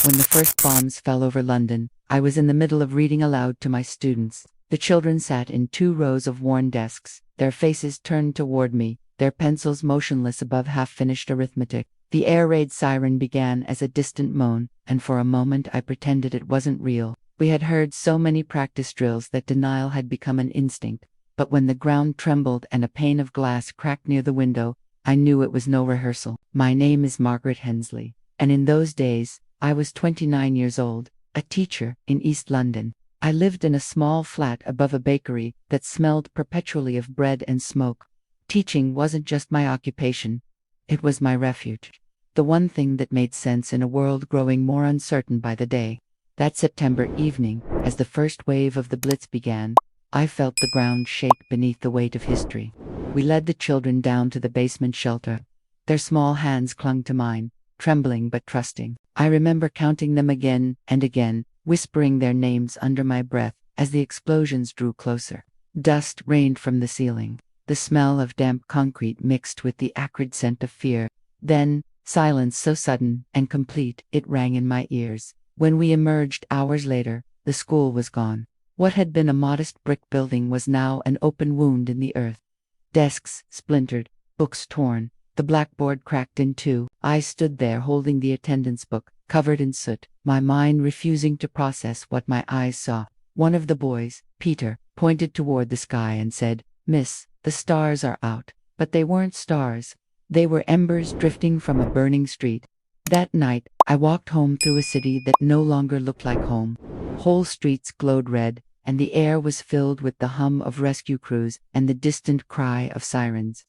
When the first bombs fell over London, I was in the middle of reading aloud to my students. The children sat in 2 rows of worn desks, their faces turned toward me, their pencils motionless above half-finished arithmetic. The air raid siren began as a distant moan, and for a moment I pretended it wasn't real. We had heard so many practice drills that denial had become an instinct, but when the ground trembled and a pane of glass cracked near the window, I knew it was no rehearsal. My name is Margaret Hensley, and in those days, I was 29 years old, a teacher in East London. I lived in a small flat above a bakery that smelled perpetually of bread and smoke. Teaching wasn't just my occupation, it was my refuge. The one thing that made sense in a world growing more uncertain by the day. That September evening, as the first wave of the Blitz began, I felt the ground shake beneath the weight of history. We led the children down to the basement shelter. Their small hands clung to mine, trembling but trusting. I remember counting them again and again, whispering their names under my breath as the explosions drew closer. Dust rained from the ceiling. The smell of damp concrete mixed with the acrid scent of fear. Then, silence so sudden and complete it rang in my ears. When we emerged hours later, the school was gone. What had been a modest brick building was now an open wound in the earth. Desks splintered, books torn, the blackboard cracked in two. I stood there holding the attendance book, covered in soot, my mind refusing to process what my eyes saw. One of the boys, Peter, pointed toward the sky and said, "Miss, the stars are out." But they weren't stars. They were embers drifting from a burning street. That night, I walked home through a city that no longer looked like home. Whole streets glowed red, and the air was filled with the hum of rescue crews and the distant cry of sirens.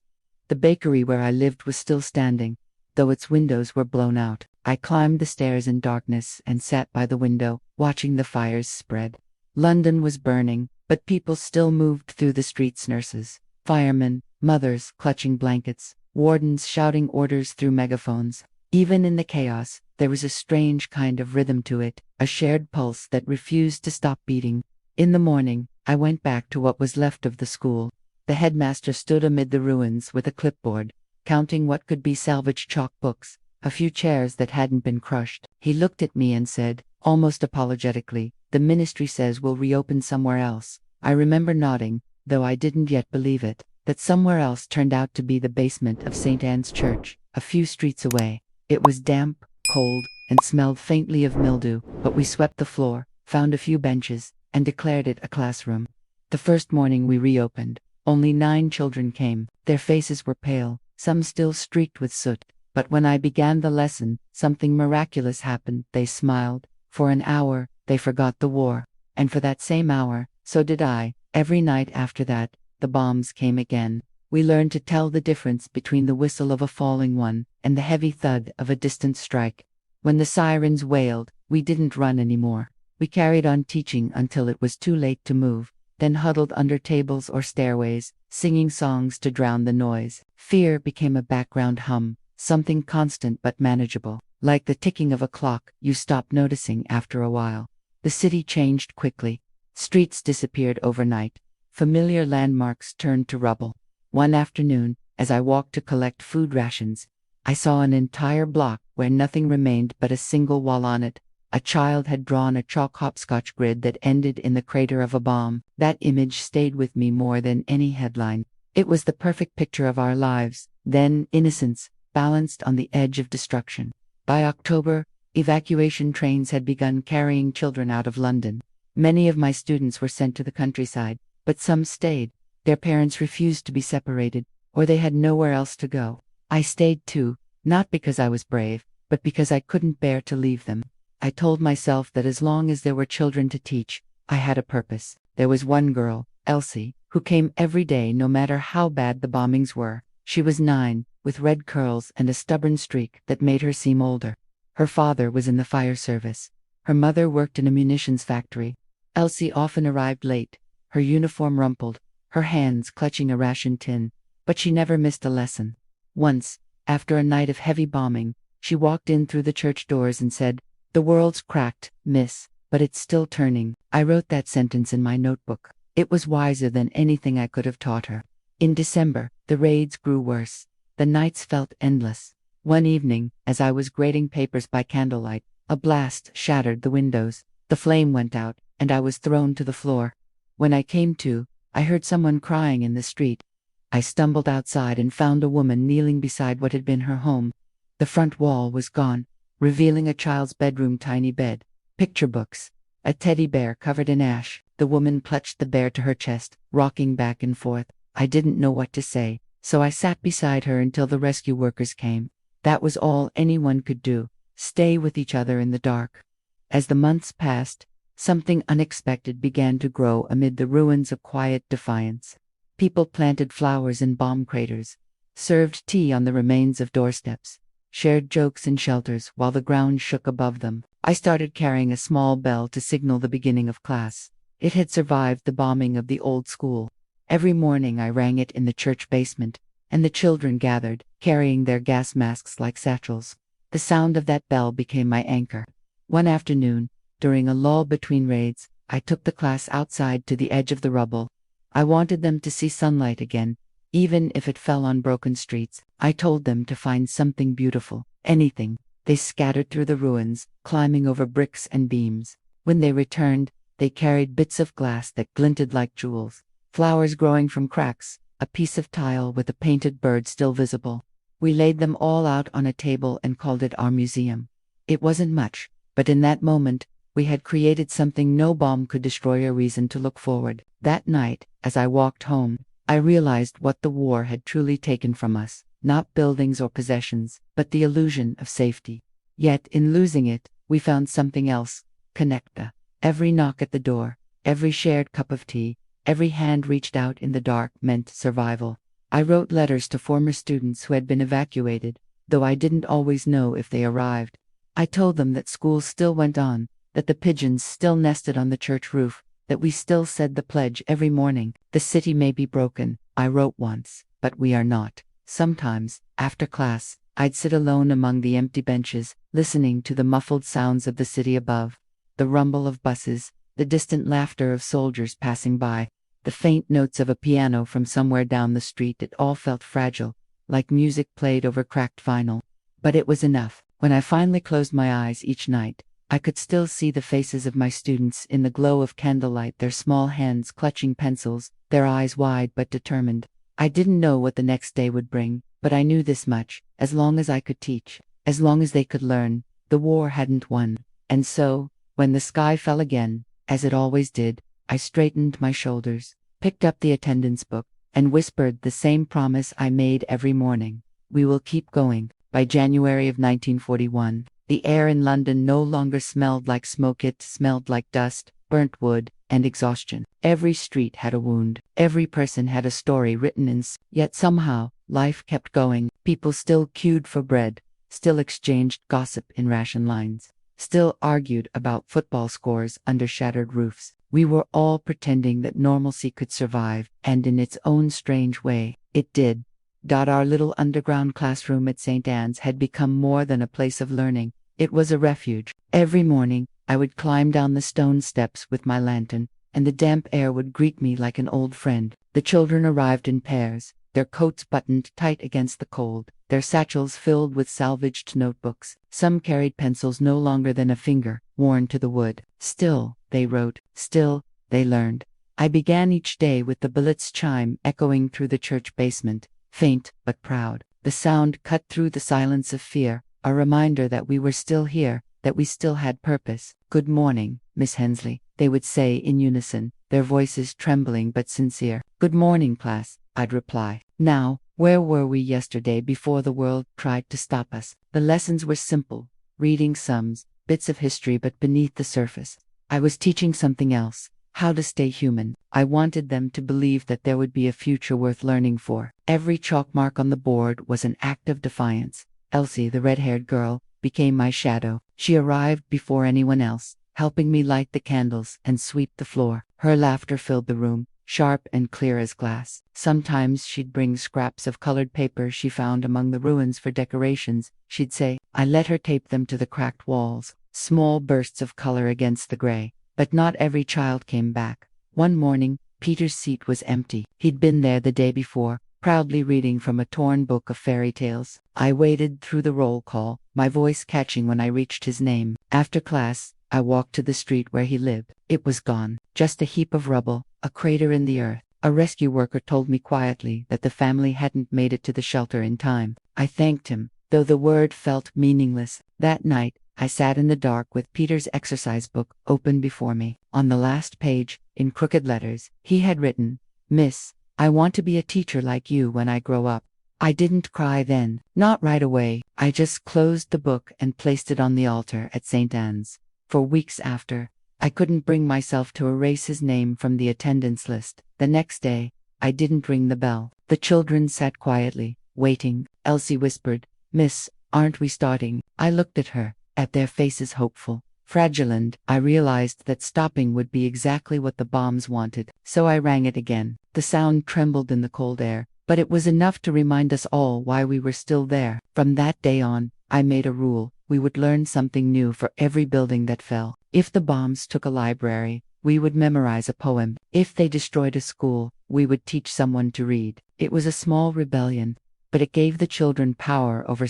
The bakery where I lived was still standing, though its windows were blown out. I climbed the stairs in darkness and sat by the window, watching the fires spread. London was burning, but people still moved through the streets. Nurses, firemen, mothers clutching blankets, wardens shouting orders through megaphones. Even in the chaos, there was a strange kind of rhythm to it, a shared pulse that refused to stop beating. In the morning, I went back to what was left of the school. The headmaster stood amid the ruins with a clipboard, counting what could be salvaged chalk books, a few chairs that hadn't been crushed. He looked at me and said, almost apologetically, "The ministry says we'll reopen somewhere else." I remember nodding, though I didn't yet believe it. That somewhere else turned out to be the basement of St. Anne's Church, a few streets away. It was damp, cold, and smelled faintly of mildew, but we swept the floor, found a few benches, and declared it a classroom. The first morning we reopened, only 9 children came. Their faces were pale, some still streaked with soot. But when I began the lesson, something miraculous happened. They smiled. For an hour, they forgot the war. And for that same hour, so did I. Every night after that, the bombs came again. We learned to tell the difference between the whistle of a falling one and the heavy thud of a distant strike. When the sirens wailed, we didn't run anymore. We carried on teaching until it was too late to move, then huddled under tables or stairways, singing songs to drown the noise. Fear became a background hum, something constant but manageable. Like the ticking of a clock, you stopped noticing after a while. The city changed quickly. Streets disappeared overnight. Familiar landmarks turned to rubble. One afternoon, as I walked to collect food rations, I saw an entire block where nothing remained but a single wall on it. A child had drawn a chalk hopscotch grid that ended in the crater of a bomb. That image stayed with me more than any headline. It was the perfect picture of our lives, then innocence, balanced on the edge of destruction. By October, evacuation trains had begun carrying children out of London. Many of my students were sent to the countryside, but some stayed. Their parents refused to be separated, or they had nowhere else to go. I stayed too, not because I was brave, but because I couldn't bear to leave them. I told myself that as long as there were children to teach, I had a purpose. There was one girl, Elsie, who came every day no matter how bad the bombings were. She was 9, with red curls and a stubborn streak that made her seem older. Her father was in the fire service. Her mother worked in a munitions factory. Elsie often arrived late, her uniform rumpled, her hands clutching a ration tin, but she never missed a lesson. Once, after a night of heavy bombing, she walked in through the church doors and said, "The world's cracked, miss, but it's still turning." I wrote that sentence in my notebook. It was wiser than anything I could have taught her. In December, the raids grew worse. The nights felt endless. One evening, as I was grading papers by candlelight, A blast shattered the windows. The flame went out, and I was thrown to the floor. When I came to, I heard someone crying in the street. I stumbled outside and found a woman kneeling beside what had been her home. The front wall was gone, revealing a child's bedroom tiny bed, picture books, a teddy bear covered in ash. The woman clutched the bear to her chest, rocking back and forth. I didn't know what to say, so I sat beside her until the rescue workers came. That was all anyone could do, stay with each other in the dark. As the months passed, something unexpected began to grow amid the ruins of quiet defiance. People planted flowers in bomb craters, served tea on the remains of doorsteps, shared jokes in shelters while the ground shook above them. I started carrying a small bell to signal the beginning of class. It had survived the bombing of the old school. Every morning I rang it in the church basement, and the children gathered, carrying their gas masks like satchels. The sound of that bell became my anchor. One afternoon, during a lull between raids, I took the class outside to the edge of the rubble. I wanted them to see sunlight again, even if it fell on broken streets. I told them to find something beautiful, anything. They scattered through the ruins, climbing over bricks and beams. When they returned, they carried bits of glass that glinted like jewels, flowers growing from cracks, a piece of tile with a painted bird still visible. We laid them all out on a table and called it our museum. It wasn't much, but in that moment, we had created something no bomb could destroy. A reason to look forward. That night, as I walked home, I realized what the war had truly taken from us, not buildings or possessions, but the illusion of safety. Yet, in losing it, we found something else, connecta. Every knock at the door, every shared cup of tea, every hand reached out in the dark meant survival. I wrote letters to former students who had been evacuated, though I didn't always know if they arrived. I told them that school still went on, that the pigeons still nested on the church roof, that we still said the pledge every morning. The city may be broken, I wrote once, but we are not. Sometimes, after class, I'd sit alone among the empty benches, listening to the muffled sounds of the city above, the rumble of buses, the distant laughter of soldiers passing by, the faint notes of a piano from somewhere down the street. It all felt fragile, like music played over cracked vinyl. But it was enough. When I finally closed my eyes each night, I could still see the faces of my students in the glow of candlelight, their small hands clutching pencils, their eyes wide but determined. I didn't know what the next day would bring, but I knew this much: as long as I could teach, as long as they could learn, the war hadn't won. And so, when the sky fell again, as it always did, I straightened my shoulders, picked up the attendance book, and whispered the same promise I made every morning: we will keep going. By January of 1941, the air in London no longer smelled like smoke. It smelled like dust, burnt wood, and exhaustion. Every street had a wound. Every person had a story written in Yet somehow, life kept going. People still queued for bread, still exchanged gossip in ration lines, still argued about football scores under shattered roofs. We were all pretending that normalcy could survive, and in its own strange way, it did. Our little underground classroom at St. Anne's had become more than a place of learning. It was a refuge. Every morning, I would climb down the stone steps with my lantern, and the damp air would greet me like an old friend. The children arrived in pairs, their coats buttoned tight against the cold, their satchels filled with salvaged notebooks. Some carried pencils no longer than a finger, worn to the wood. Still, they wrote. Still, they learned. I began each day with the Blitz chime echoing through the church basement. Faint but proud. The sound cut through the silence of fear, a reminder that we were still here, that we still had purpose. "Good morning, Miss Hensley," they would say in unison, their voices trembling but sincere. "Good morning, class," I'd reply. Now, where were we yesterday before the world tried to stop us? The lessons were simple, reading sums, bits of history, but beneath the surface, I was teaching something else: how to stay human. I wanted them to believe that there would be a future worth learning for. Every chalk mark on the board was an act of defiance. Elsie, the red-haired girl, became my shadow. She arrived before anyone else, helping me light the candles and sweep the floor. Her laughter filled the room, sharp and clear as glass. Sometimes she'd bring scraps of colored paper she found among the ruins for decorations. She'd say, I let her tape them to the cracked walls, small bursts of color against the gray. But not every child came back. One morning, Peter's seat was empty. He'd been there the day before, proudly reading from a torn book of fairy tales. I waded through the roll call, my voice catching when I reached his name. After class, I walked to the street where he lived. It was gone. Just a heap of rubble, a crater in the earth. A rescue worker told me quietly that the family hadn't made it to the shelter in time. I thanked him, though the word felt meaningless. That night, I sat in the dark with Peter's exercise book open before me. On the last page, in crooked letters, he had written, "Miss, I want to be a teacher like you when I grow up." I didn't cry then, not right away. I just closed the book and placed it on the altar at St. Anne's. For weeks after, I couldn't bring myself to erase his name from the attendance list. The next day, I didn't ring the bell. The children sat quietly, waiting. Elsie whispered, "Miss, aren't we starting?" I looked at her, at their faces hopeful, fragile, and I realized that stopping would be exactly what the bombs wanted. So I rang it again. The sound trembled in the cold air, but it was enough to remind us all why we were still there. From that day on, I made a rule. We would learn something new for every building that fell. If the bombs took a library, we would memorize a poem. If they destroyed a school, we would teach someone to read. It was a small rebellion, but it gave the children power over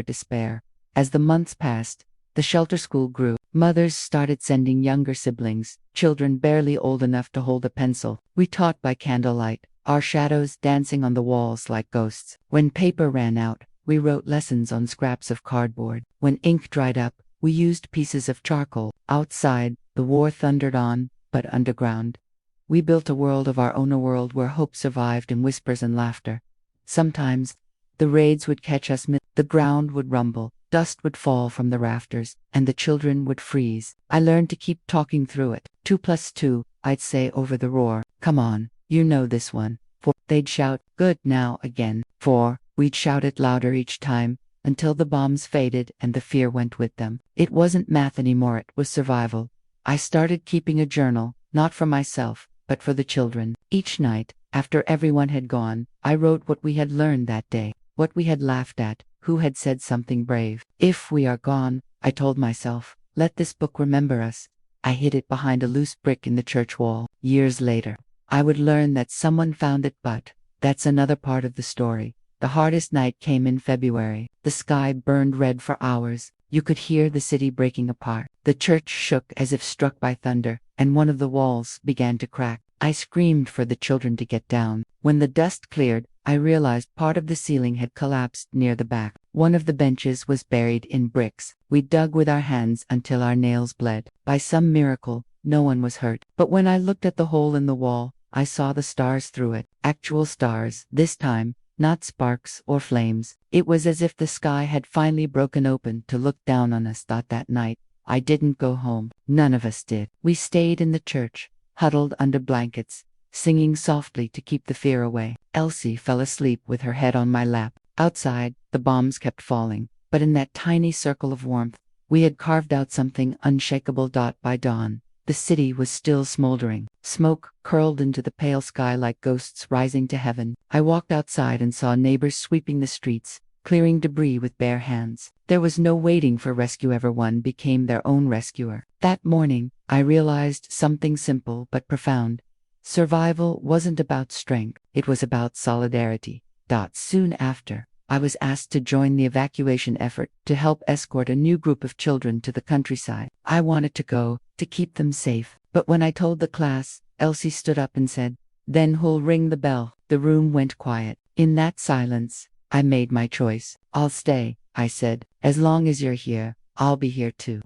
despair. As the months passed, the shelter school grew. Mothers started sending younger siblings, children barely old enough to hold a pencil. We taught by candlelight, our shadows dancing on the walls like ghosts. When paper ran out, we wrote lessons on scraps of cardboard. When ink dried up, we used pieces of charcoal. Outside, the war thundered on, but underground, we built a world of our own, a world where hope survived in whispers and laughter. Sometimes, the raids would catch us the ground would rumble, dust would fall from the rafters, and the children would freeze. I learned to keep talking through it. 2 plus 2, I'd say over the roar. "Come on, you know this one." 4, they'd shout, "Good, now again." 4, we'd shout it louder each time, until the bombs faded and the fear went with them. It wasn't math anymore, it was survival. I started keeping a journal, not for myself, but for the children. Each night, after everyone had gone, I wrote what we had learned that day, what we had laughed at, who had said something brave. If we are gone, I told myself, let this book remember us. I hid it behind a loose brick in the church wall. Years later, I would learn that someone found it, but that's another part of the story. The hardest night came in February. The sky burned red for hours. You could hear the city breaking apart. The church shook as if struck by thunder, and one of the walls began to crack. I screamed for the children to get down. When the dust cleared, I realized part of the ceiling had collapsed near the back. One of the benches was buried in bricks. We dug with our hands until our nails bled. By some miracle, no one was hurt. But when I looked at the hole in the wall, I saw the stars through it. Actual stars, this time, not sparks or flames. It was as if the sky had finally broken open to look down on us. That night, I didn't go home. None of us did. We stayed in the church, huddled under blankets, singing softly to keep the fear away. Elsie fell asleep with her head on my lap. Outside, the bombs kept falling, but in that tiny circle of warmth, we had carved out something unshakable. By dawn, the city was still smoldering. Smoke curled into the pale sky like ghosts rising to heaven. I walked outside and saw neighbors sweeping the streets, clearing debris with bare hands. There was no waiting for rescue. Everyone became their own rescuer. That morning, I realized something simple but profound. Survival wasn't about strength, it was about solidarity. Soon after, I was asked to join the evacuation effort to help escort a new group of children to the countryside. I wanted to go, to keep them safe. But when I told the class, Elsie stood up and said, "Then who'll ring the bell?" The room went quiet. In that silence, I made my choice. "I'll stay," I said. "As long as you're here, I'll be here too."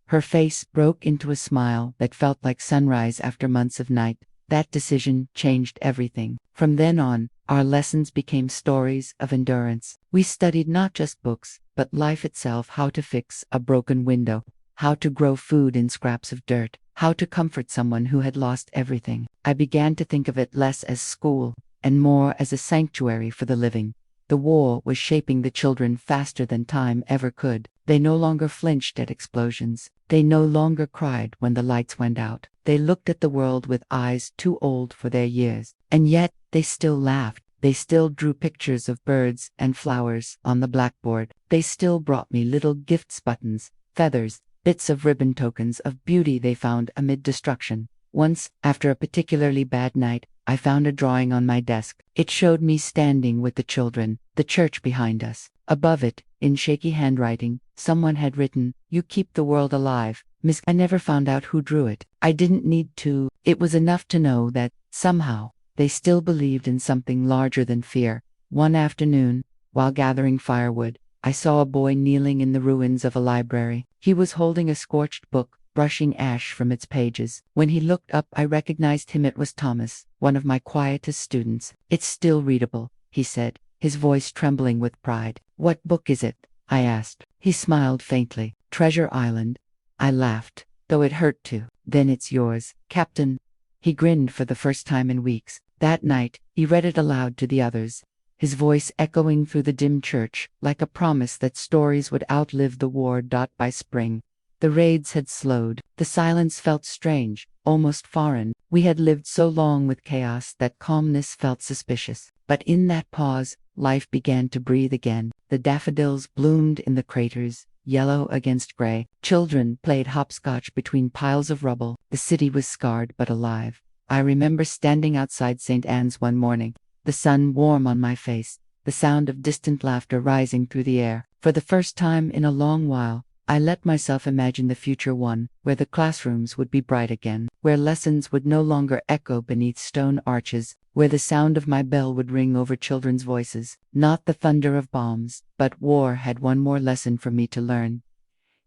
Her face broke into a smile that felt like sunrise after months of night. That decision changed everything. From then on, our lessons became stories of endurance. We studied not just books, but life itself: how to fix a broken window, how to grow food in scraps of dirt, how to comfort someone who had lost everything. I began to think of it less as school, and more as a sanctuary for the living. The war was shaping the children faster than time ever could. They no longer flinched at explosions. They no longer cried when the lights went out. They looked at the world with eyes too old for their years. And yet, they still laughed. They still drew pictures of birds and flowers on the blackboard. They still brought me little gifts: buttons, feathers, bits of ribbon, tokens of beauty they found amid destruction. Once, after a particularly bad night, I found a drawing on my desk. It showed me standing with the children, the church behind us. Above it, in shaky handwriting, someone had written, "You keep the world alive, Miss." I never found out who drew it. I didn't need to. It was enough to know that, somehow, they still believed in something larger than fear. One afternoon, while gathering firewood, I saw a boy kneeling in the ruins of a library. He was holding a scorched book, brushing ash from its pages. When he looked up, I recognized him. It was Thomas, one of my quietest students. "It's still readable," he said, his voice trembling with pride. "What book is it?" I asked. He smiled faintly. "Treasure Island." I laughed, though it hurt to. "Then it's yours, Captain." He grinned for the first time in weeks. That night, he read it aloud to the others, his voice echoing through the dim church, like a promise that stories would outlive the war. By spring, the raids had slowed. The silence felt strange, almost foreign. We had lived so long with chaos that calmness felt suspicious. But in that pause, life began to breathe again. The daffodils bloomed in the craters, yellow against gray. Children played hopscotch between piles of rubble. The city was scarred but alive. I remember standing outside St. Anne's one morning, the sun warm on my face, the sound of distant laughter rising through the air. For the first time in a long while, I let myself imagine the future one, where the classrooms would be bright again, where lessons would no longer echo beneath stone arches, where the sound of my bell would ring over children's voices. Not the thunder of bombs, but war had one more lesson for me to learn.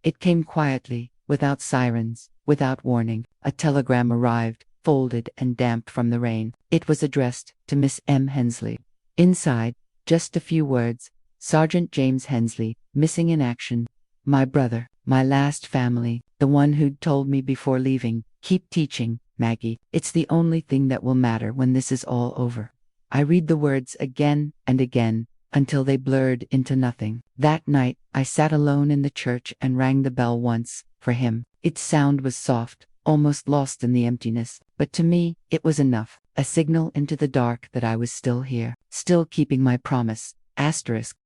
It came quietly, without sirens, without warning. A telegram arrived, folded and damp from the rain. It was addressed to Miss M. Hensley. Inside, just a few words: "Sergeant James Hensley, missing in action. My brother, my last family, the one who'd told me before leaving, 'Keep teaching, Maggie. It's the only thing that will matter when this is all over.'" I read the words again and again, until they blurred into nothing. That night, I sat alone in the church and rang the bell once, for him. Its sound was soft, almost lost in the emptiness, but to me, it was enough. A signal into the dark that I was still here, still keeping my promise. Asterisk.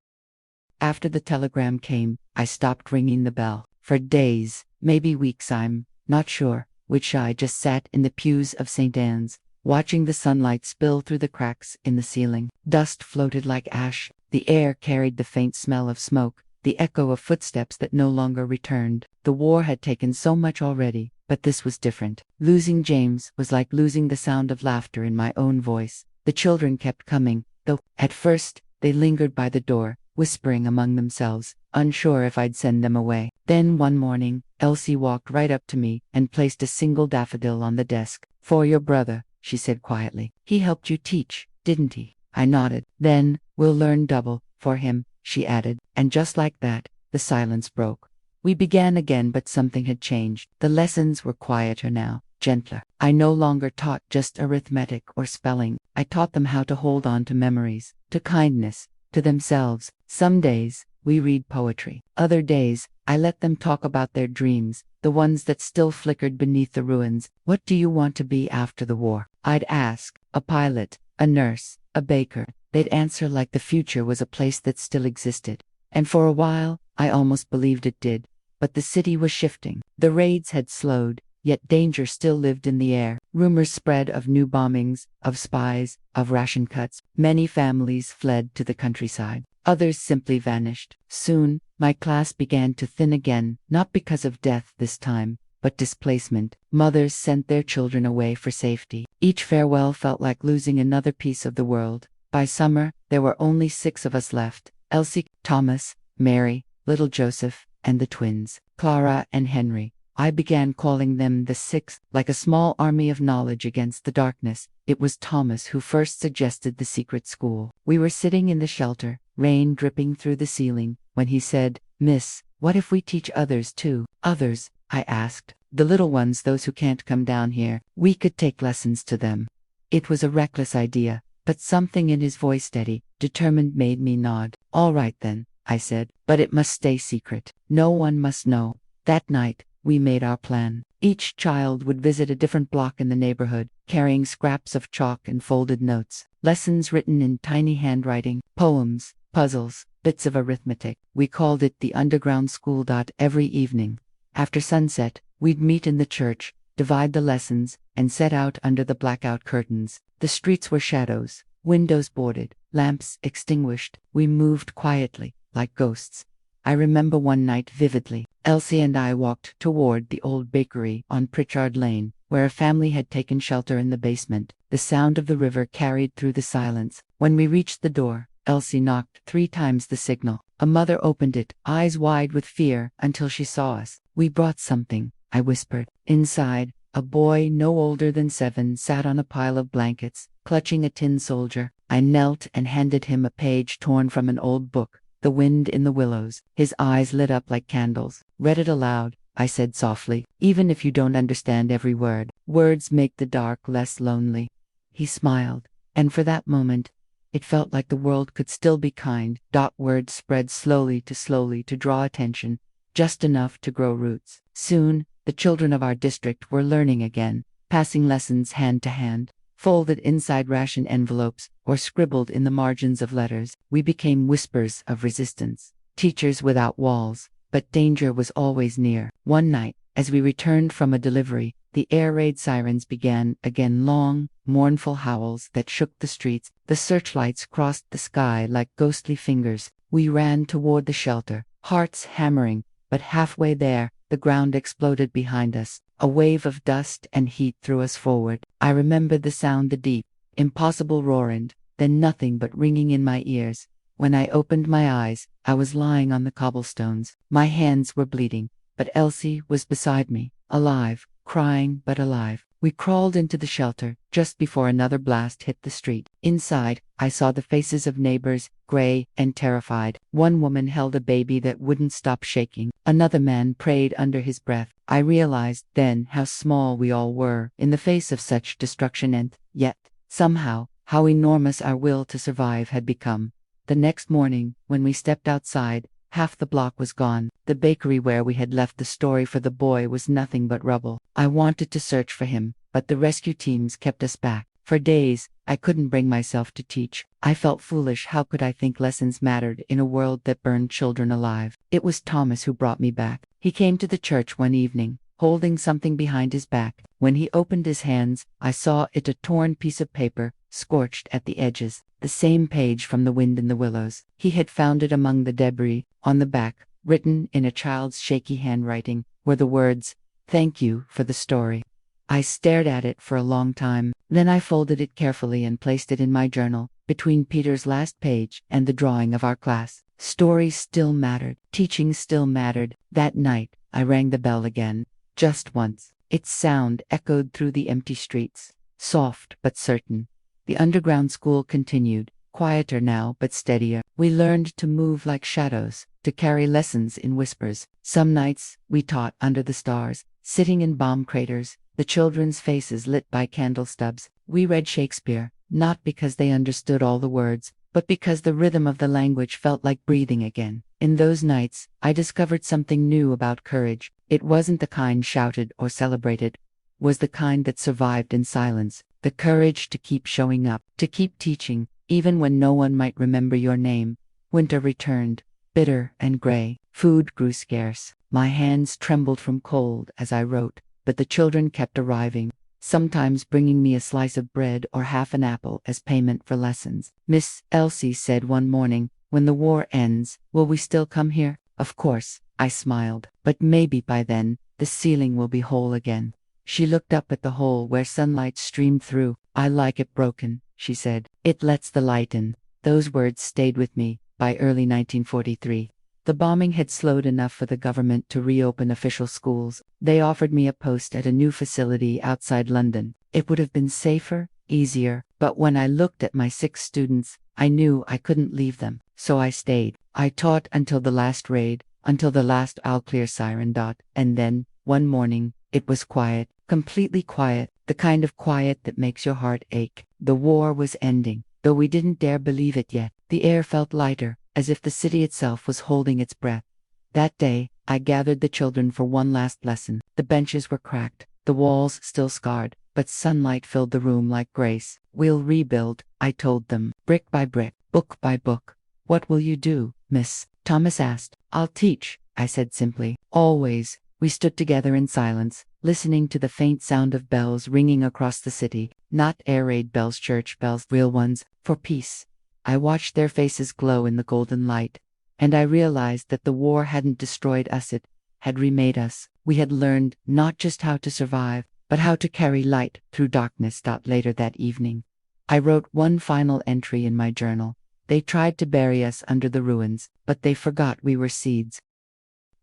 After the telegram came, I stopped ringing the bell. For days, maybe weeks, I'm not sure which, I just sat in the pews of St. Anne's, watching the sunlight spill through the cracks in the ceiling. Dust floated like ash. The air carried the faint smell of smoke, the echo of footsteps that no longer returned. The war had taken so much already, but this was different. Losing James was like losing the sound of laughter in my own voice. The children kept coming, though, at first, they lingered by the door, whispering among themselves, unsure if I'd send them away. Then one morning, Elsie walked right up to me and placed a single daffodil on the desk. "For your brother," she said quietly. "He helped you teach, didn't he?" I nodded. "Then, we'll learn double, for him," she added. And just like that, the silence broke. We began again, but something had changed. The lessons were quieter now, gentler. I no longer taught just arithmetic or spelling. I taught them how to hold on to memories, to kindness, to themselves. Some days, we read poetry. Other days, I let them talk about their dreams, the ones that still flickered beneath the ruins. "What do you want to be after the war?" I'd ask. "A pilot, a nurse, a baker." They'd answer like the future was a place that still existed. And for a while, I almost believed it did. But the city was shifting. The raids had slowed, yet danger still lived in the air. Rumors spread of new bombings, of spies, of ration cuts. Many families fled to the countryside. Others simply vanished. Soon, my class began to thin again, not because of death this time, but displacement. Mothers sent their children away for safety. Each farewell felt like losing another piece of the world. By summer, there were only 6 of us left: Elsie, Thomas, Mary, little Joseph, and the twins, Clara and Henry. I began calling them the Sixth, like a small army of knowledge against the darkness. It was Thomas who first suggested the secret school. We were sitting in the shelter, rain dripping through the ceiling, when he said, "Miss, what if we teach others too?" "Others?" I asked. "The little ones, those who can't come down here. We could take lessons to them." It was a reckless idea, but something in his voice, steady, determined, made me nod. "All right then," I said, "but it must stay secret. No one must know." That night, we made our plan. Each child would visit a different block in the neighborhood, carrying scraps of chalk and folded notes, lessons written in tiny handwriting, poems, puzzles, bits of arithmetic. We called it the underground school. Every evening, after sunset, we'd meet in the church, divide the lessons, and set out under the blackout curtains. The streets were shadows, windows boarded, lamps extinguished. We moved quietly, like ghosts. I remember one night vividly. Elsie and I walked toward the old bakery on Pritchard Lane, where a family had taken shelter in the basement. The sound of the river carried through the silence. When we reached the door, Elsie knocked 3 times the signal. A mother opened it, eyes wide with fear, until she saw us. "We brought something," I whispered. Inside, a boy no older than 7 sat on a pile of blankets, clutching a tin soldier. I knelt and handed him a page torn from an old book, The Wind in the Willows. His eyes lit up like candles. "Read it aloud," I said softly. "Even if you don't understand every word, words make the dark less lonely." He smiled, and for that moment, it felt like the world could still be kind. Words spread slowly to draw attention, just enough to grow roots. Soon, the children of our district were learning again, passing lessons hand to hand, folded inside ration envelopes, or scribbled in the margins of letters. We became whispers of resistance, teachers without walls, but danger was always near. One night, as we returned from a delivery, the air raid sirens began again, long, mournful howls that shook the streets. The searchlights crossed the sky like ghostly fingers. We ran toward the shelter, hearts hammering, but halfway there, the ground exploded behind us. A wave of dust and heat threw us forward. I remembered the sound, the deep, impossible roar, and then nothing but ringing in my ears. When I opened my eyes, I was lying on the cobblestones. My hands were bleeding, but Elsie was beside me, alive, crying but alive. We crawled into the shelter just before another blast hit the street. Inside, I saw the faces of neighbors, gray and terrified. One woman held a baby that wouldn't stop shaking. Another man prayed under his breath. I realized then how small we all were in the face of such destruction, and yet, somehow, how enormous our will to survive had become. The next morning, when we stepped outside, half the block was gone. The bakery where we had left the story for the boy was nothing but rubble. I wanted to search for him, but the rescue teams kept us back. For days, I couldn't bring myself to teach. I felt foolish. How could I think lessons mattered in a world that burned children alive? It was Thomas who brought me back. He came to the church one evening, holding something behind his back. When he opened his hands, I saw it, a torn piece of paper, scorched at the edges. The same page from The Wind in the Willows. He had found it among the debris. On the back, written in a child's shaky handwriting, were the words, "Thank you for the story." I stared at it for a long time. Then I folded it carefully and placed it in my journal, between Peter's last page and the drawing of our class. Stories still mattered. Teaching still mattered. That night, I rang the bell again, just once. Its sound echoed through the empty streets, soft but certain. The underground school continued, quieter now but steadier. We learned to move like shadows, to carry lessons in whispers. Some nights, we taught under the stars, sitting in bomb craters, the children's faces lit by candle stubs. We read Shakespeare, not because they understood all the words, but because the rhythm of the language felt like breathing again. In those nights, I discovered something new about courage. It wasn't the kind shouted or celebrated, was the kind that survived in silence. The courage to keep showing up, to keep teaching, even when no one might remember your name. Winter returned, bitter and gray. Food grew scarce. My hands trembled from cold as I wrote, but the children kept arriving, sometimes bringing me a slice of bread or half an apple as payment for lessons. Miss Elsie said one morning, "When the war ends, will we still come here?" "Of course," I smiled, "but maybe by then, the ceiling will be whole again." She looked up at the hole where sunlight streamed through. "I like it broken," she said. "It lets the light in." Those words stayed with me. By early 1943, the bombing had slowed enough for the government to reopen official schools. They offered me a post at a new facility outside London. It would have been safer, easier, but when I looked at my 6 students, I knew I couldn't leave them. So I stayed. I taught until the last raid, until the last all clear siren. And then, one morning, it was quiet. Completely quiet, the kind of quiet that makes your heart ache. The war was ending, though we didn't dare believe it yet. The air felt lighter, as if the city itself was holding its breath. That day, I gathered the children for one last lesson. The benches were cracked, the walls still scarred, but sunlight filled the room like grace. "We'll rebuild," I told them, "brick by brick, book by book." "What will you do, miss?" Thomas asked. "I'll teach," I said simply. Always. We stood together in silence, listening to the faint sound of bells ringing across the city, not air raid bells, church bells, real ones, for peace. I watched their faces glow in the golden light, and I realized that the war hadn't destroyed us, it had remade us. We had learned not just how to survive, but how to carry light through darkness. Later that evening, I wrote one final entry in my journal. They tried to bury us under the ruins, but they forgot we were seeds.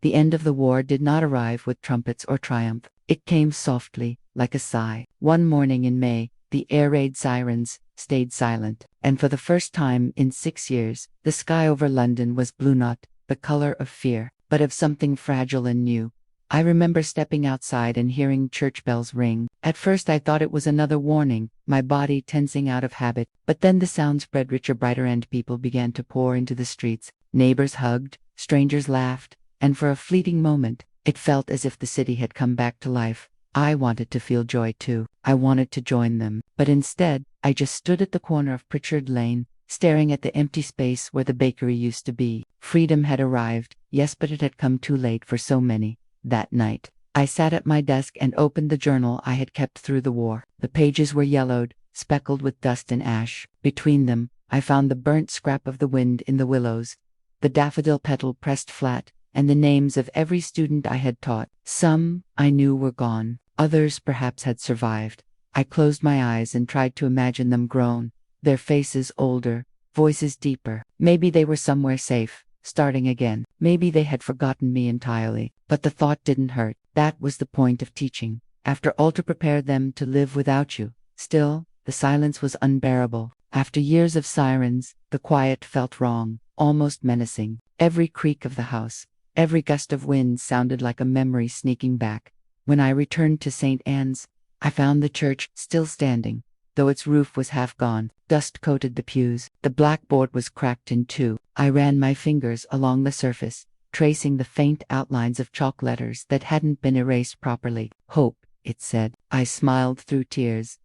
The end of the war did not arrive with trumpets or triumph. It came softly, like a sigh. One morning in May, the air raid sirens stayed silent, and for the first time in 6 years, the sky over London was blue, not the color of fear, but of something fragile and new. I remember stepping outside and hearing church bells ring. At first I thought it was another warning, my body tensing out of habit, but then the sound spread richer, brighter, and people began to pour into the streets. Neighbors hugged, strangers laughed, and for a fleeting moment, it felt as if the city had come back to life. I wanted to feel joy too. I wanted to join them, but instead, I just stood at the corner of Pritchard Lane, staring at the empty space where the bakery used to be. Freedom had arrived, yes, but it had come too late for so many. That night, I sat at my desk and opened the journal I had kept through the war. The pages were yellowed, speckled with dust and ash. Between them, I found the burnt scrap of the wind in the willows, the daffodil petal pressed flat, and the names of every student I had taught. Some, I knew, were gone. Others perhaps had survived. I closed my eyes and tried to imagine them grown, their faces older, voices deeper. Maybe they were somewhere safe, starting again. Maybe they had forgotten me entirely. But the thought didn't hurt. That was the point of teaching. After all, to prepare them to live without you. Still, the silence was unbearable. After years of sirens, the quiet felt wrong, almost menacing. Every creak of the house, every gust of wind sounded like a memory sneaking back. When I returned to St. Anne's, I found the church still standing, though its roof was half gone. Dust coated the pews. The blackboard was cracked in two. I ran my fingers along the surface, tracing the faint outlines of chalk letters that hadn't been erased properly. Hope, it said. I smiled through tears.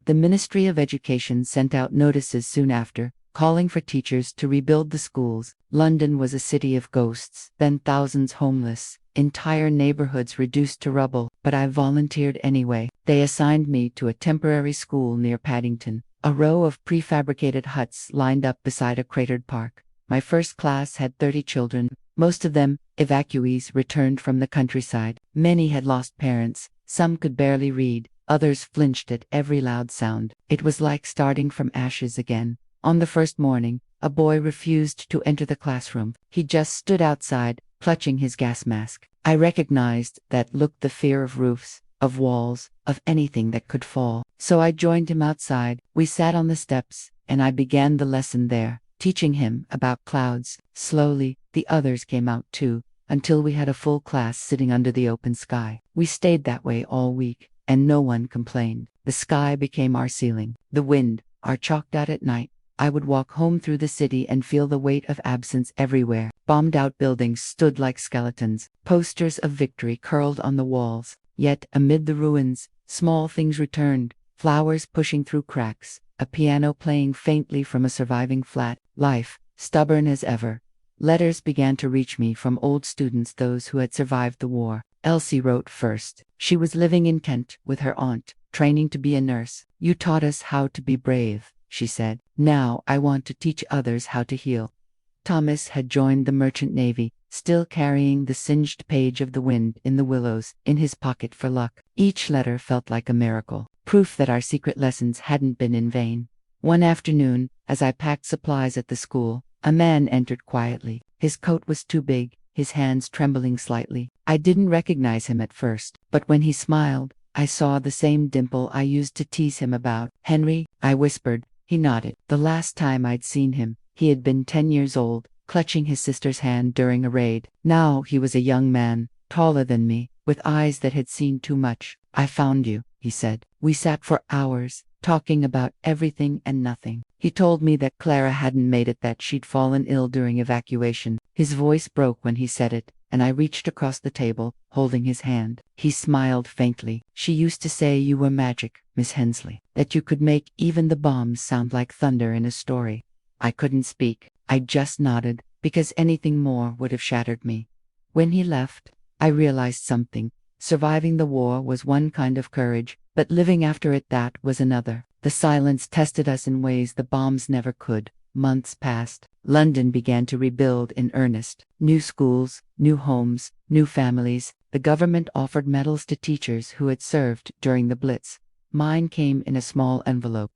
The Ministry of Education sent out notices soon after, calling for teachers to rebuild the schools. London was a city of ghosts, then thousands homeless, entire neighborhoods reduced to rubble. But I volunteered anyway. They assigned me to a temporary school near Paddington, a row of prefabricated huts lined up beside a cratered park. My first class had 30 children, most of them evacuees returned from the countryside. Many had lost parents, some could barely read, others flinched at every loud sound. It was like starting from ashes again. On the first morning, a boy refused to enter the classroom. He just stood outside, clutching his gas mask. I recognized that look, the fear of roofs, of walls, of anything that could fall. So I joined him outside. We sat on the steps, and I began the lesson there, teaching him about clouds. Slowly, the others came out too, until we had a full class sitting under the open sky. We stayed that way all week, and no one complained. The sky became our ceiling. The wind, our chalked out at night. I would walk home through the city and feel the weight of absence everywhere. Bombed-out buildings stood like skeletons. Posters of victory curled on the walls. Yet, amid the ruins, small things returned, flowers pushing through cracks, a piano playing faintly from a surviving flat. Life, stubborn as ever. Letters began to reach me from old students, those who had survived the war. Elsie wrote first. She was living in Kent with her aunt, training to be a nurse. "You taught us how to be brave," she said. "Now I want to teach others how to heal." Thomas had joined the merchant navy, still carrying the singed page of The Wind in the Willows in his pocket for luck. Each letter felt like a miracle, proof that our secret lessons hadn't been in vain. One afternoon, as I packed supplies at the school, a man entered quietly. His coat was too big, his hands trembling slightly. I didn't recognize him at first, but when he smiled, I saw the same dimple I used to tease him about. "Henry," I whispered. He nodded. The last time I'd seen him, he had been 10 years old, clutching his sister's hand during a raid. Now he was a young man, taller than me, with eyes that had seen too much. "I found you," he said. We sat for hours, talking about everything and nothing. He told me that Clara hadn't made it, that she'd fallen ill during evacuation. His voice broke when he said it, and I reached across the table, holding his hand. He smiled faintly. "She used to say you were magic, Miss Hensley, that you could make even the bombs sound like thunder in a story." I couldn't speak. I just nodded, because anything more would have shattered me. When he left, I realized something. Surviving the war was one kind of courage, but living after it, that was another. The silence tested us in ways the bombs never could. Months passed. London began to rebuild in earnest. New schools, new homes, new families. The government offered medals to teachers who had served during the Blitz. Mine came in a small envelope,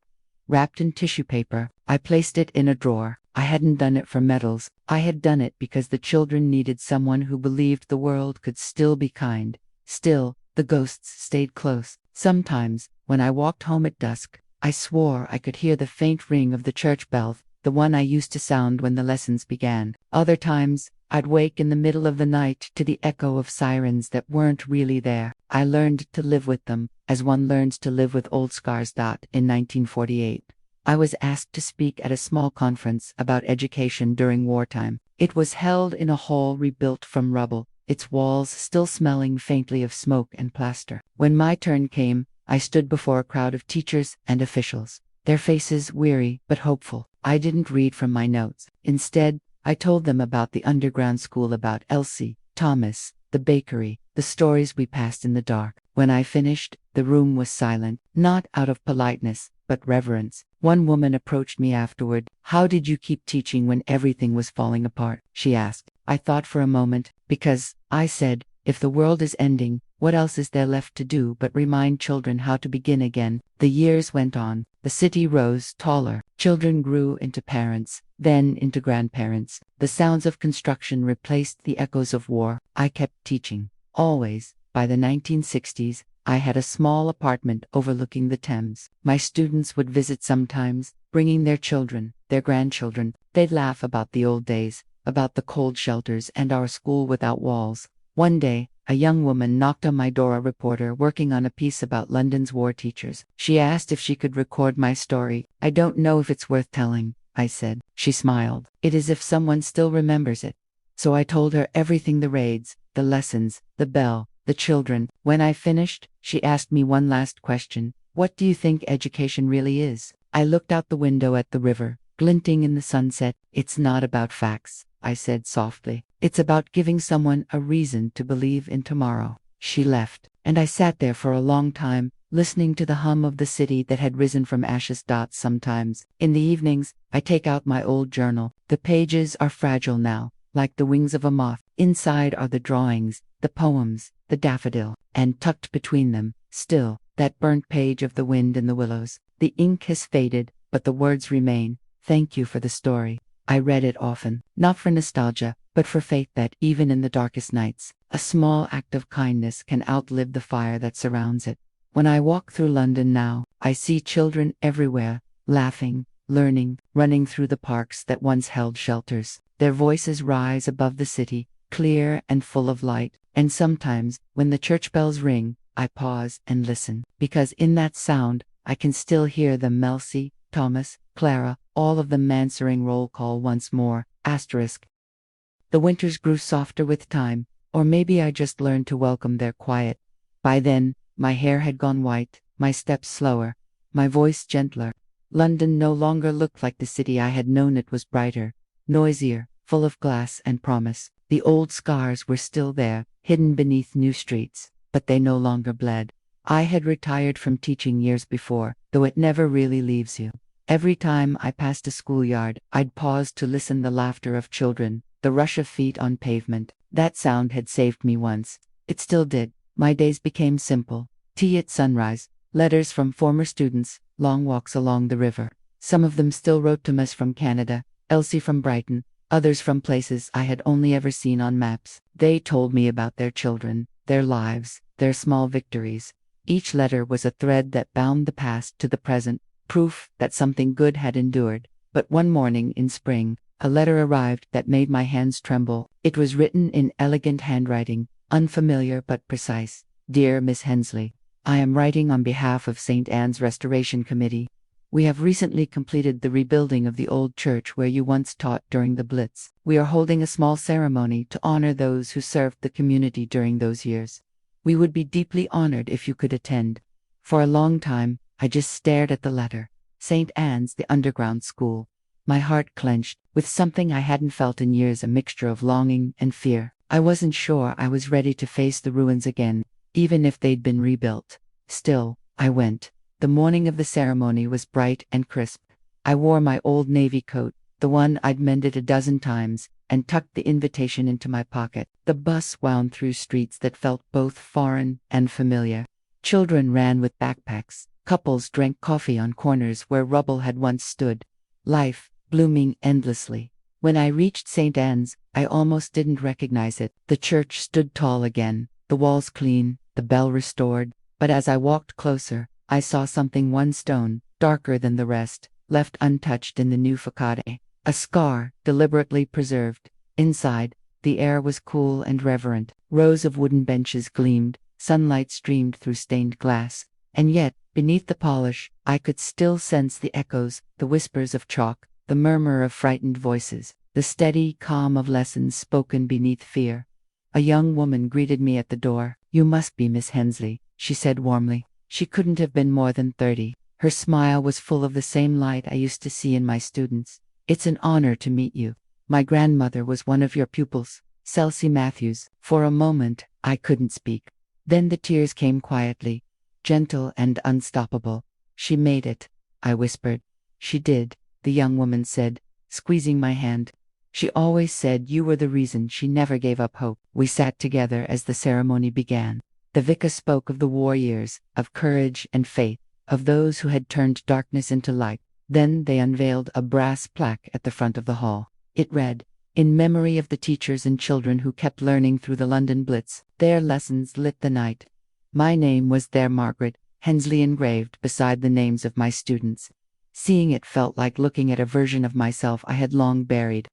wrapped in tissue paper. I placed it in a drawer. I hadn't done it for medals. I had done it because the children needed someone who believed the world could still be kind. Still, the ghosts stayed close. Sometimes, when I walked home at dusk, I swore I could hear the faint ring of the church bell, the one I used to sound when the lessons began. Other times, I'd wake in the middle of the night to the echo of sirens that weren't really there. I learned to live with them, as one learns to live with old scars. In 1948, I was asked to speak at a small conference about education during wartime. It was held in a hall rebuilt from rubble, its walls still smelling faintly of smoke and plaster. When my turn came, I stood before a crowd of teachers and officials, their faces weary but hopeful. I didn't read from my notes. Instead, I told them about the underground school, about Elsie, Thomas, the bakery, the stories we passed in the dark. When I finished, the room was silent, not out of politeness, but reverence. One woman approached me afterward. "How did you keep teaching when everything was falling apart?" she asked. I thought for a moment, because, I said, if the world is ending, what else is there left to do but remind children how to begin again? The years went on. The city rose taller. Children grew into parents, then into grandparents. The sounds of construction replaced the echoes of war. I kept teaching. Always. By the 1960s, I had a small apartment overlooking the Thames. My students would visit sometimes, bringing their children, their grandchildren. They'd laugh about the old days, about the cold shelters and our school without walls. One day, a young woman knocked on my door, a reporter working on a piece about London's war teachers. She asked if she could record my story. "I don't know if it's worth telling," I said. She smiled. "It is if someone still remembers it." So I told her everything: the raids, the lessons, the bell, the children. When I finished, she asked me one last question. "What do you think education really is?" I looked out the window at the river, glinting in the sunset. "It's not about facts," I said softly. "It's about giving someone a reason to believe in tomorrow." She left, and I sat there for a long time, listening to the hum of the city that had risen from ashes. Sometimes, in the evenings, I take out my old journal. The pages are fragile now, like the wings of a moth. Inside are the drawings, the poems, the daffodil, and tucked between them, still, that burnt page of the wind in the willows. The ink has faded, but the words remain. "Thank you for the story." I read it often, not for nostalgia, but for faith that, even in the darkest nights, a small act of kindness can outlive the fire that surrounds it. When I walk through London now, I see children everywhere, laughing, learning, running through the parks that once held shelters. Their voices rise above the city, clear and full of light. And sometimes, when the church bells ring, I pause and listen, because in that sound, I can still hear them: Melcy, Thomas, Clara, all of them answering roll call once more. The winters grew softer with time, or maybe I just learned to welcome their quiet. By then, my hair had gone white, my steps slower, my voice gentler. London no longer looked like the city I had known. It was brighter, noisier, full of glass and promise. The old scars were still there, hidden beneath new streets, but they no longer bled. I had retired from teaching years before, though it never really leaves you. Every time I passed a schoolyard, I'd pause to listen: the laughter of children, the rush of feet on pavement. That sound had saved me once. It still did. My days became simple. Tea at sunrise, letters from former students, long walks along the river. Some of them still wrote to us from Canada, Elsie from Brighton, others from places I had only ever seen on maps. They told me about their children, their lives, their small victories. Each letter was a thread that bound the past to the present, proof that something good had endured. But one morning in spring, a letter arrived that made my hands tremble. It was written in elegant handwriting, unfamiliar but precise. "Dear Miss Hensley, I am writing on behalf of St. Anne's Restoration Committee. We have recently completed the rebuilding of the old church where you once taught during the Blitz. We are holding a small ceremony to honor those who served the community during those years. We would be deeply honored if you could attend." For a long time, I just stared at the letter. St. Anne's, the underground school. My heart clenched, with something I hadn't felt in years, a mixture of longing and fear. I wasn't sure I was ready to face the ruins again, even if they'd been rebuilt. Still, I went. The morning of the ceremony was bright and crisp. I wore my old navy coat, the one I'd mended a dozen times, and tucked the invitation into my pocket. The bus wound through streets that felt both foreign and familiar. Children ran with backpacks. Couples drank coffee on corners where Rubble had once stood. Life, blooming endlessly. When I reached St. Anne's, I almost didn't recognize it. The church stood tall again, the walls clean, the bell restored. But as I walked closer, I saw something one stone, darker than the rest, left untouched in the new facade. A scar, deliberately preserved. Inside, the air was cool and reverent. Rows of wooden benches gleamed, sunlight streamed through stained glass. And yet, beneath the polish, I could still sense the echoes, the whispers of chalk, the murmur of frightened voices, the steady calm of lessons spoken beneath fear. A young woman greeted me at the door. "You must be Miss Hensley," she said warmly. She couldn't have been more than 30. Her smile was full of the same light I used to see in my students. "It's an honor to meet you. My grandmother was one of your pupils, Celcy Matthews." For a moment, I couldn't speak. Then the tears came quietly, gentle and unstoppable. "She made it," I whispered. "She did," the young woman said, squeezing my hand. "She always said you were the reason she never gave up hope." We sat together as the ceremony began. The vicar spoke of the war years, of courage and faith, of those who had turned darkness into light. Then they unveiled a brass plaque at the front of the hall. It read, "In memory of the teachers and children who kept learning through the London Blitz, their lessons lit the night." My name was there, Margaret Hensley, engraved beside the names of my students. Seeing it felt like looking at a version of myself I had long buried.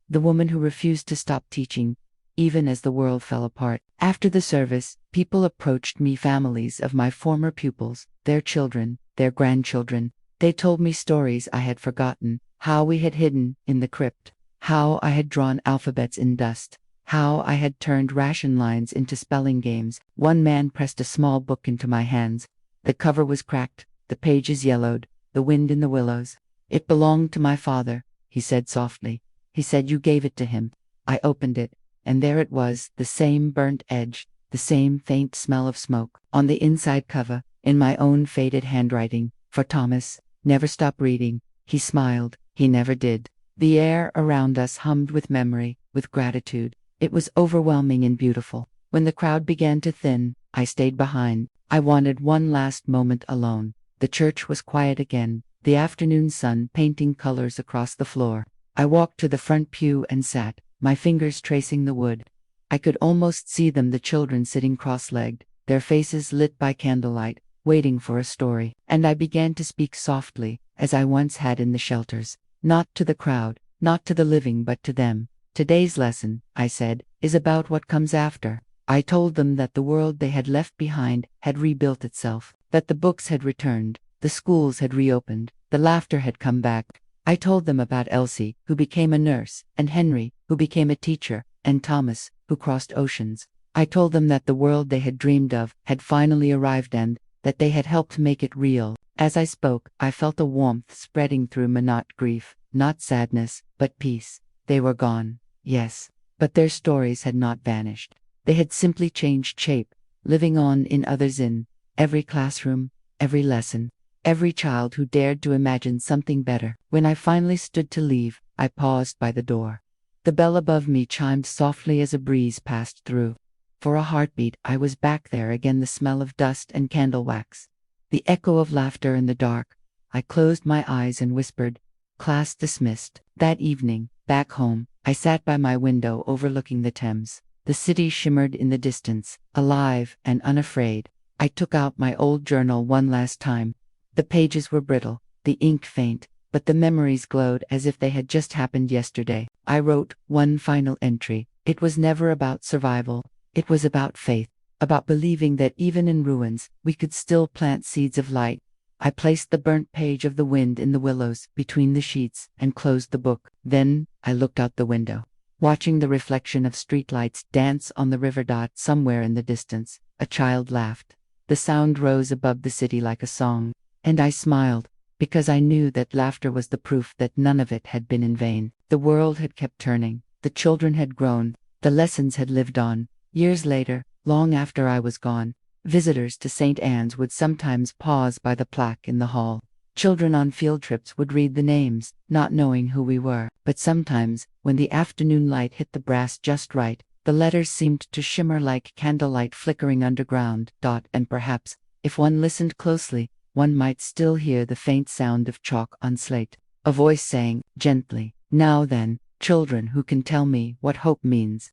The woman who refused to stop teaching, even as the world fell apart. After the service, people approached me, families of my former pupils, their children, their grandchildren. They told me stories I had forgotten, how we had hidden in the crypt, how I had drawn alphabets in dust, how I had turned ration lines into spelling games. One man pressed a small book into my hands. The cover was cracked, the pages yellowed, the wind in the willows. "It belonged to my father," he said softly. "He said you gave it to him." I opened it, and there it was, the same burnt edge, the same faint smell of smoke. On the inside cover, in my own faded handwriting, "For Thomas, never stop reading." He smiled. He never did. The air around us hummed with memory, with gratitude. It was overwhelming and beautiful. When the crowd began to thin, I stayed behind. I wanted one last moment alone. The church was quiet again, the afternoon sun painting colors across the floor. I walked to the front pew and sat, my fingers tracing the wood. I could almost see them, the children sitting cross-legged, their faces lit by candlelight, waiting for a story. And I began to speak softly, as I once had in the shelters. Not to the crowd, not to the living, but to them. "Today's lesson," I said, "is about what comes after." I told them that the world they had left behind had rebuilt itself, that the books had returned, the schools had reopened, the laughter had come back. I told them about Elsie, who became a nurse, and Henry, who became a teacher, and Thomas, who crossed oceans. I told them that the world they had dreamed of had finally arrived and that they had helped make it real. As I spoke, I felt a warmth spreading through me, not grief, not sadness, but peace. They were gone, yes, but their stories had not vanished. They had simply changed shape, living on in others, in every classroom, every lesson, every child who dared to imagine something better. When I finally stood to leave, I paused by the door. The bell above me chimed softly as a breeze passed through. For a heartbeat, I was back there again, the smell of dust and candle wax, the echo of laughter in the dark. I closed my eyes and whispered, "Class dismissed." That evening, back home, I sat by my window overlooking the Thames. The city shimmered in the distance, alive and unafraid. I took out my old journal one last time. The pages were brittle, the ink faint, but the memories glowed as if they had just happened yesterday. I wrote one final entry. It was never about survival. It was about faith, about believing that even in ruins, we could still plant seeds of light. I placed the burnt page of The Wind in the Willows between the sheets and closed the book. Then I looked out the window, watching the reflection of streetlights dance on the river. Somewhere in the distance, a child laughed. The sound rose above the city like a song, and I smiled, because I knew that laughter was the proof that none of it had been in vain. The world had kept turning, the children had grown, the lessons had lived on. Years later, long after I was gone, Visitors to St. Anne's would sometimes pause by the plaque in the hall. Children on field trips would read the names, not knowing who we were. But sometimes, when the afternoon light hit the brass just right, the letters seemed to shimmer like candlelight flickering underground. And perhaps, if one listened closely, one might still hear the faint sound of chalk on slate. A voice saying, gently, "Now then, children who can tell me what hope means."